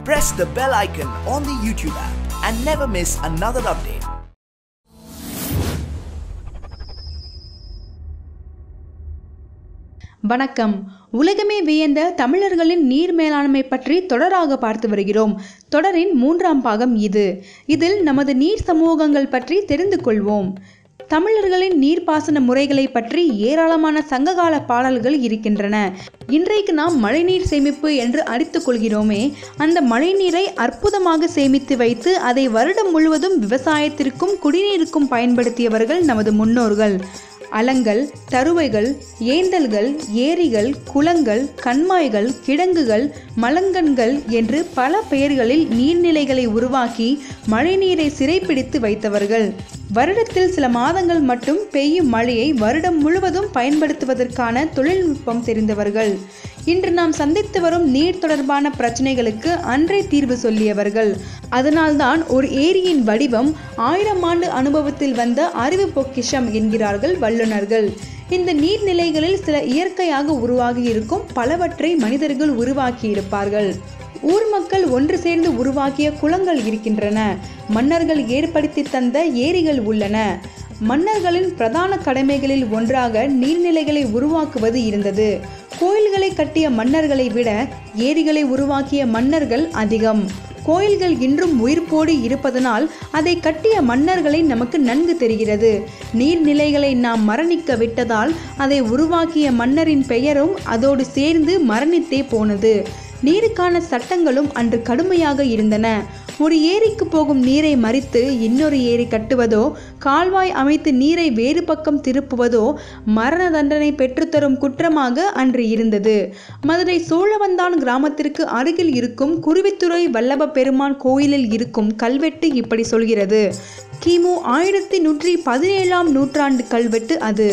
press the bell icon on the YouTube app and never miss another update. வணக்கம். உலகமே வியந்த தமிழர்களின் நீர் மேலாண்மை பற்றி தொடராக பார்த்து வருகிறோம். தொடரின் 3ஆம் பாகம் இது. இதில் நமது நீர் சமூகங்கள் பற்றி தெரிந்து கொள்வோம். தமிழர்களின் நீர்ப்பாசன முறைகளை பற்றி ஏராளமான சங்ககால பாடல்கள் இருக்கின்றன. இன்றைக்கு நாம் மழைநீர் சேமிப்பு என்று அடித்துக் கொள்கிறோமே, அந்த மழைநீரை அற்புதமாக சேமித்து வைத்து அதை வருடம் முழுவதும் விவசாயத்திற்கும் குடிநீருக்கும் பயன்படுத்தியவர்கள் நமது முன்னோர்கள். அலங்கள், தருவைகள், ஏந்தல்கள், ஏரிகள், குளங்கள், கண்மாய்கள், கிடங்குகள், மலங்கன்கள் என்று பல பெயர்களில் நீர்நிலைகளை உருவாக்கி மழைநீரை சிறைப்பிடித்து வைத்தவர்கள். வருடத்தில் சில மாதங்கள் மட்டும் பெய்யும் மழையை வருடம் முழுவதும் பயன்படுத்துவதற்கான தொழில்நுட்பம் தெரிந்தவர்கள். இன்று நாம் சந்தித்து வரும் நீர் தொடர்பான பிரச்சனைகளுக்கு அன்றே தீர்வு சொல்லியவர்கள். அதனால்தான் ஒரு ஏரியின் வடிவம் 1000 ஆண்டு அனுபவத்தில் வந்த அறிவு பொக்கிஷம் என்கிறார்கள் வல்லுநர்கள். இந்த நீர்நிலைகளில் சில இயற்கையாக உருவாகி இருக்கும், பலவற்றை மனிதர்கள் உருவாக்கி இருப்பார்கள். ஊர் மக்கள் ஒன்று சேர்ந்து உருவாக்கிய குளங்கள் இருக்கின்றன. மன்னர்கள் ஏற்படுத்தி தந்த ஏரிகள் உள்ளன. மன்னர்களின் பிரதான கடமைகளில் ஒன்றாக நீர்நிலைகளை உருவாக்குவது இருந்தது. கோயில்களை கட்டிய மன்னர்களை விட ஏரிகளை உருவாக்கிய மன்னர்கள் அதிகம். கோயில்கள் இன்றும் உயிர்ப்போடு இருப்பதனால் அதை கட்டிய மன்னர்களை நமக்கு நன்கு தெரிகிறது. நீர்நிலைகளை நாம் மரணிக்க விட்டதால் அதை உருவாக்கிய மன்னரின் பெயரும் அதோடு சேர்ந்து மரணித்தே போனது. நீருக்கான சட்டங்களும் அன்று கடுமையாக இருந்தன. ஒரு ஏரிக்கு போகும் நீரை மறித்து இன்னொரு ஏரி கட்டுவதோ, கால்வாய் அமைத்து நீரை வேறு பக்கம் திருப்புவதோ மரண தண்டனை பெற்றுத்தரும் குற்றமாக அன்று இருந்தது. மதுரை சோழவந்தான் கிராமத்திற்கு அருகில் இருக்கும் குருவித்துறை வல்லப பெருமான் கோயிலில் இருக்கும் கல்வெட்டு இப்படி சொல்கிறது. கிமு 1117ஆம் நூற்றாண்டு கல்வெட்டு அது.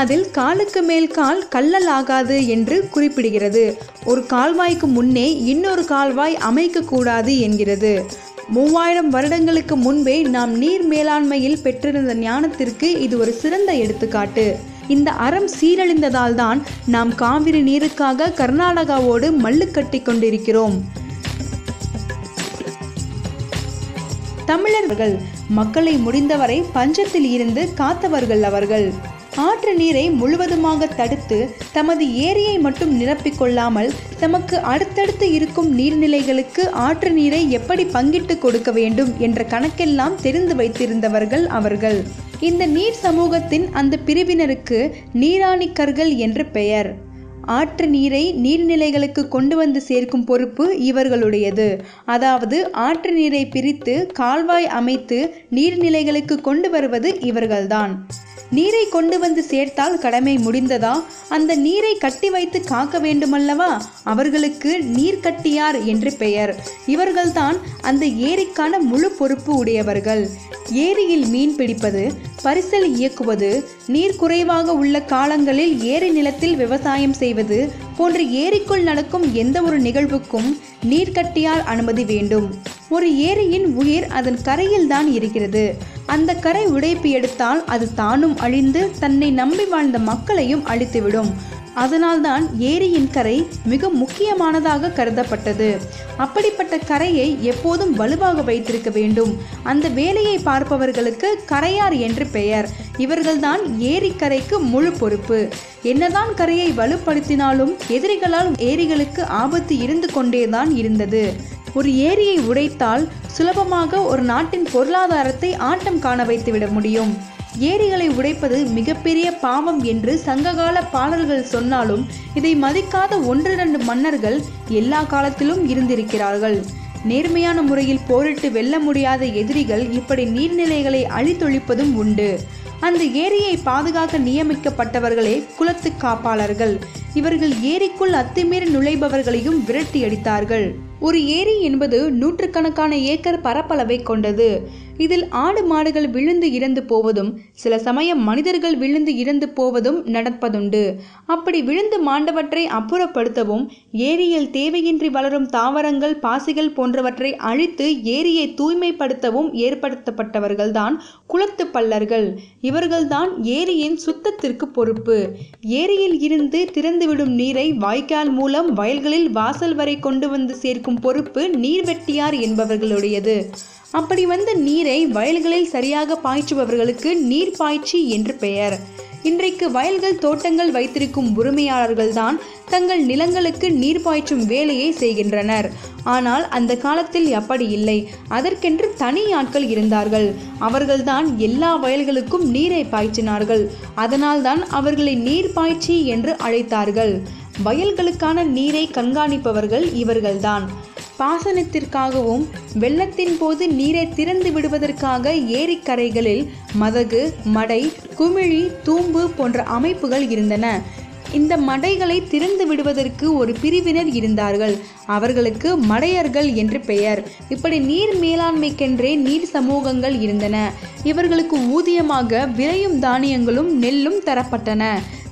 அதில் காலுக்கு மேல் கால் கல்லல் ஆகாது என்று குறிப்பிடுகிறது. ஒரு கால்வாய்க்கு முன்னே இன்னொரு கால்வாய் அமைக்க கூடாது என்கிறது. 3000 வருடங்களுக்கு முன்பே நாம் நீர் மேலாண்மையில் பெற்றிருந்த ஞானத்திற்கு இது ஒரு சிறந்த எடுத்துக்காட்டு. இந்த அறம் சீரழிந்ததால் தான் நாம் காவிரி நீருக்காக கர்நாடகாவோடு மல்லு கட்டி கொண்டிருக்கிறோம். தமிழர்கள் மக்களை முடிந்தவரை பஞ்சத்தில் இருந்து காத்தவர்கள் அவர்கள். ஆற்று நீரை முழுவதுமாக தடுத்து தமது ஏரியை மட்டும் நிரப்பிக்கொள்ளாமல் தமக்கு அடுத்தடுத்து இருக்கும் நீர்நிலைகளுக்கு ஆற்று நீரை எப்படி பங்கிட்டு கொடுக்க வேண்டும் என்ற கணக்கெல்லாம் தெரிந்து வைத்திருந்தவர்கள் அவர்கள். இந்த நீர் சமூகத்தின் அந்த பிரிவினருக்கு நீராணிக்கர்கள் என்று பெயர். ஆற்று நீரை நீர்நிலைகளுக்கு கொண்டு வந்து சேர்க்கும் பொறுப்பு இவர்களுடையது. அதாவது ஆற்று நீரை பிரித்து கால்வாய் அமைத்து நீர்நிலைகளுக்கு கொண்டு வருவது இவர்கள்தான். நீரை கொண்டு வந்து சேர்த்தால் கடமை முடிந்ததா? அந்த நீரை கட்டி வைத்து காக்க வேண்டுமல்லவா? அவர்களுக்கு நீர்க்கட்டியார் என்று பெயர். இவர்கள்தான் அந்த ஏரிக்கான முழு பொறுப்பு உடையவர்கள். ஏரியில் மீன் பிடிப்பது, பரிசல் இயக்குவது, நீர் குறைவாக உள்ள காலங்களில் ஏரி நிலத்தில் விவசாயம் செய்வது போன்ற ஏரிக்குள் நடக்கும் எந்த ஒரு நிகழ்வுக்கும் நீர்க்கட்டியார் அனுமதி வேண்டும். ஒரு ஏரியின் உயிர் அதன் கரையில் தான் இருக்கிறது. அந்த கரை உடைப்பு எடுத்தால் அது தானும் அழிந்து தன்னை நம்பி வாழ்ந்த மக்களையும் அழித்துவிடும். அதனால்தான் ஏரியின் கரை மிக முக்கியமானதாக கருதப்பட்டது. அப்படிப்பட்ட கரையை எப்போதும் வலுவாக வைத்திருக்க வேண்டும். அந்த வேலையை பார்ப்பவர்களுக்கு கரையார் என்று பெயர். இவர்கள்தான் ஏரிக்கரைக்கு முழு பொறுப்பு. என்னதான் கரையை வலுப்படுத்தினாலும் எதிரிகளால் ஏரிகளுக்கு ஆபத்து இருந்து கொண்டேதான் இருந்தது. ஒரு ஏரியை உடைத்தால் சுலபமாக ஒரு நாட்டின் பொருளாதாரத்தை ஆட்டம் காண வைத்துவிட முடியும். ஏரிகளை உடைப்பது மிகப்பெரிய பாவம் என்று சங்ககால பாடல்கள் சொன்னாலும் இதை மதிக்காத 1-2 மன்னர்கள் எல்லா காலத்திலும் இருந்திருக்கிறார்கள். நேர்மையான முறையில் போரிட்டு வெல்ல முடியாத எதிரிகள் இப்படி நீர்நிலைகளை அழித்தொழிப்பதும் உண்டு. அந்த ஏரியை பாதுகாக்க நியமிக்கப்பட்டவர்களே குலத்து காப்பாளர்கள். இவர்கள் ஏரிக்குள் அத்துமீறி நுழைபவர்களையும் விரட்டி அடித்தார்கள். ஒரு ஏரி என்பது நூற்றுக்கணக்கான ஏக்கர் பரப்பளவை கொண்டது. இதில் ஆடு மாடுகள் விழுந்து இறந்து போவதும் சில சமயம் மனிதர்கள் விழுந்து இறந்து போவதும் நடப்பதுண்டு. அப்படி விழுந்து மாண்டவற்றை அப்புறப்படுத்தவும் ஏரியில் தேவையின்றி வளரும் தாவரங்கள், பாசிகள் போன்றவற்றை அழித்து ஏரியை தூய்மைப்படுத்தவும் ஏற்படுத்தப்பட்டவர்கள்தான் குளத்து பல்லர்கள். இவர்கள்தான் ஏரியின் சுத்தத்திற்கு பொறுப்பு. ஏரியில் இருந்து திறந்துவிடும் நீரை வாய்க்கால் மூலம் வயல்களில் வாசல் வரை கொண்டு வந்து சேர்க்கும் வைக்கும் பொறுப்பு நீர்வெட்டியார் என்பவர்களுடையது. அப்படி வந்த நீரை வயல்களில் சரியாக பாய்ச்சுபவர்களுக்கு நீர்ப்பாய்ச்சி என்று பெயர். இன்றைக்கு வயல்கள் தோட்டங்கள் வைத்திருக்கும் உரிமையாளர்கள்தான் தங்கள் நிலங்களுக்கு நீர் பாய்ச்சும் வேலையை செய்கின்றனர். ஆனால் அந்த காலத்தில் அப்படி இல்லை. அதற்கென்று தனி ஆட்கள் இருந்தார்கள். அவர்கள்தான் எல்லா வயல்களுக்கும் நீரை பாய்ச்சினார்கள். அதனால்தான் அவர்களை நீர்ப்பாய்ச்சி என்று அழைத்தார்கள். வயல்களுக்கான நீரை கண்காணிப்பவர்கள் இவர்கள்தான். பாசனத்திற்காகவும் வெள்ளத்தின் போது நீரை திறந்து விடுவதற்காக ஏரிக்கரைகளில் மதகு, மடை, குமிழி, தூம்பு போன்ற அமைப்புகள் இருந்தன. இந்த மடைகளை திறந்து விடுவதற்கு ஒரு பிரிவினர் இருந்தார்கள். அவர்களுக்கு மடையர்கள் என்று பெயர். இப்படி நீர் மேலாண்மைக்கென்றே நீர் சமூகங்கள் இருந்தன. இவர்களுக்கு ஊதியமாக விளையும் தானியங்களும் நெல்லும் தரப்பட்டன.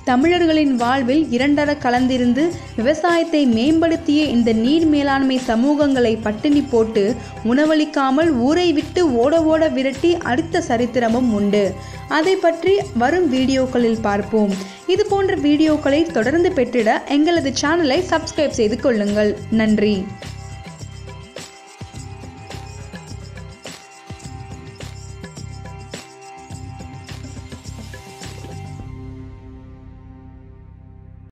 தமிழர்களின் வாழ்வில் இரண்டர கலந்திருந்து விவசாயத்தை மேம்படுத்திய இந்த நீர் மேலாண்மை சமூகங்களை பட்டினி போட்டு உணவளிக்காமல் ஊரை விட்டு ஓட ஓட விரட்டி அடித்த சரித்திரமும் உண்டு. அதை பற்றி வரும் வீடியோக்களில் பார்ப்போம். இது போன்ற வீடியோக்களை தொடர்ந்து பெற்றிட எங்களது சேனலை சப்ஸ்கிரைப் செய்து கொள்ளுங்கள். நன்றி.